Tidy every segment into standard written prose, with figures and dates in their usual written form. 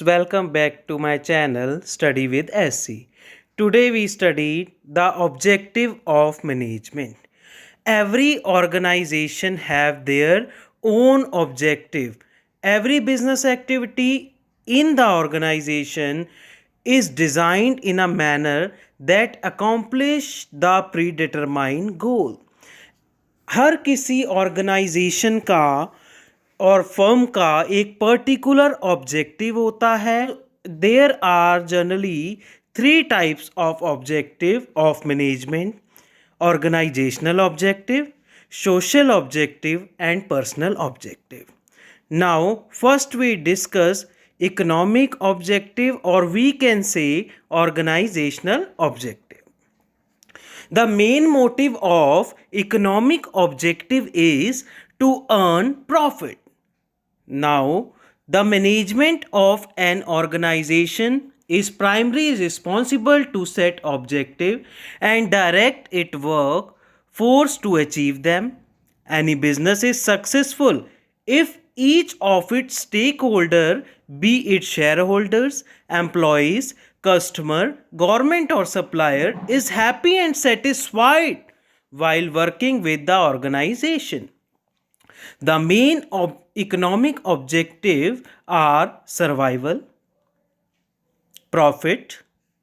welcome back to my channel Study with SC. Today we studied the objective of management. Every organization have their own objective. Every business activity in the organization is designed in a manner that accomplish the predetermined goal. हर किसी organisation का और firm का एक particular objective होता है. There are generally three types of objective of management: organizational objective, social objective and personal objective. Now first we discuss economic objective, or we can say organizational objective. The main motive of economic objective is to earn profit. Now, the management of an organization is primarily responsible to set objective and direct its work force to achieve them. Any business is successful if each of its stakeholder, be it shareholders, employees, customer, government or supplier, is happy and satisfied while working with the organization. The main economic objectives are survival, profit,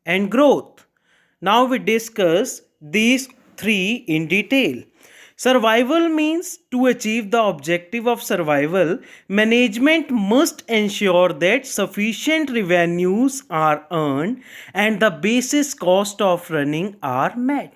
and growth. Now we discuss these three in detail. Survival means to achieve the objective of survival, management must ensure that sufficient revenues are earned and the basis cost of running are met.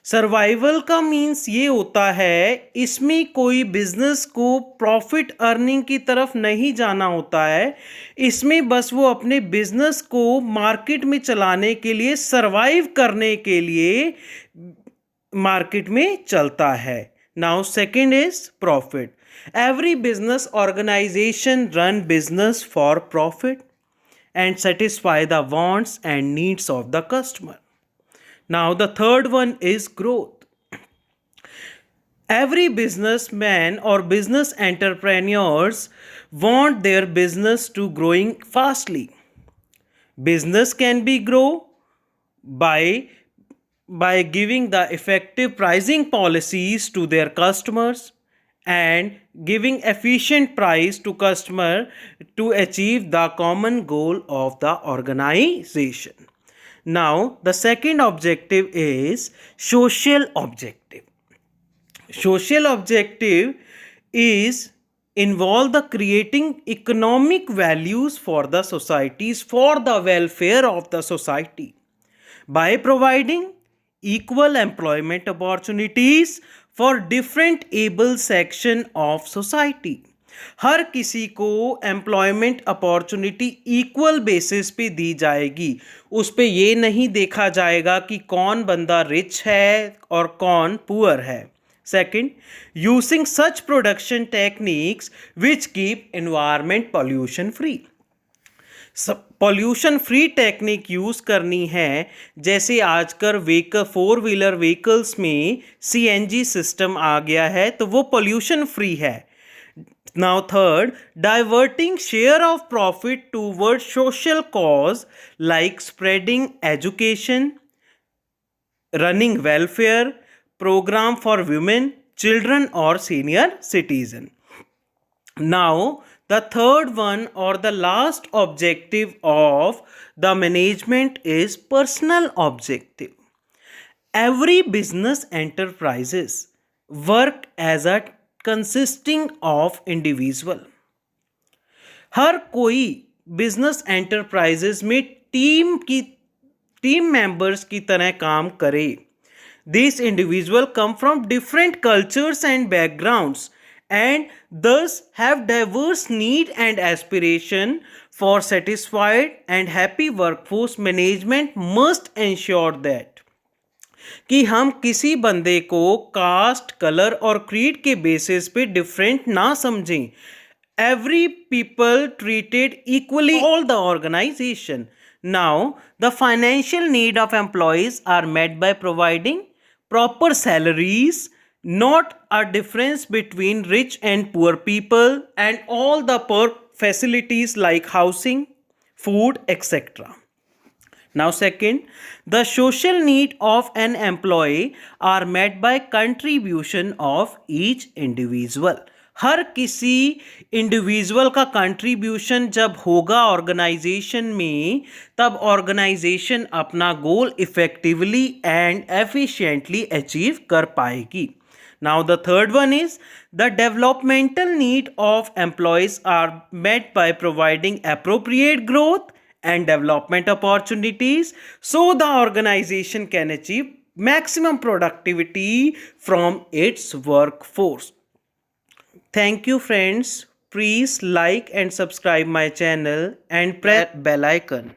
Survival का means ये होता है, इसमें कोई business को profit earning की तरफ नहीं जाना होता है. इसमें बस वो अपने बिजनेस को मार्केट में चलाने के लिए, सर्वाइव करने के लिए मार्केट में चलता है. Now second is profit. Every business organisation run business for profit and satisfy the wants and needs of the customer. Now the third one is growth. Every businessman or business entrepreneurs want their business to growing fastly. Business can be grow by giving the effective pricing policies to their customers and giving efficient price to customer to achieve the common goal of the organization. Now the second objective is social objective. Social objective is involve the creating economic values for the societies, for the welfare of the society, by providing equal employment opportunities for different able section of society. हर किसी को employment opportunity equal basis पे दी जाएगी. उस पे ये नहीं देखा जाएगा कि कौन बंदा रिच है और कौन पुअर है. Second, using such production techniques which keep environment pollution free. Pollution free technique use करनी है. जैसे आजकल फोर व्हीलर व्हीकल्स में सीएनजी सिस्टम आ गया है, तो वो पॉल्यूशन फ्री है. Now third, diverting share of profit toward social cause like spreading education, running welfare programme for women, children और senior citizen. Now the third one or the last objective of the management is personal objective. Every business enterprises work as a consisting of individual. हर कोई business enterprises में team members की तरह काम करे. These individuals come from different cultures and backgrounds and thus have diverse need and aspiration. For satisfied and happy workforce, management must ensure that कि हम किसी बंदे को कास्ट, कलर और क्रीड के बेसिस पे डिफरेंट ना समझें. Every people treated equally all the organization. Now the financial need of employees are met by providing proper salaries, not a difference between rich and poor people, and all the perk facilities like housing, food, etc. Now, second, the social need of an employee are met by contribution of each individual. हर किसी individual का contribution जब होगा organisation में, तब organisation अपना गोल effectively and efficiently achieve कर पाएगी. Now the third one is the developmental need of employees are met by providing appropriate growth and development opportunities so the organization can achieve maximum productivity from its workforce. Thank you friends. Please like and subscribe my channel and press bell icon.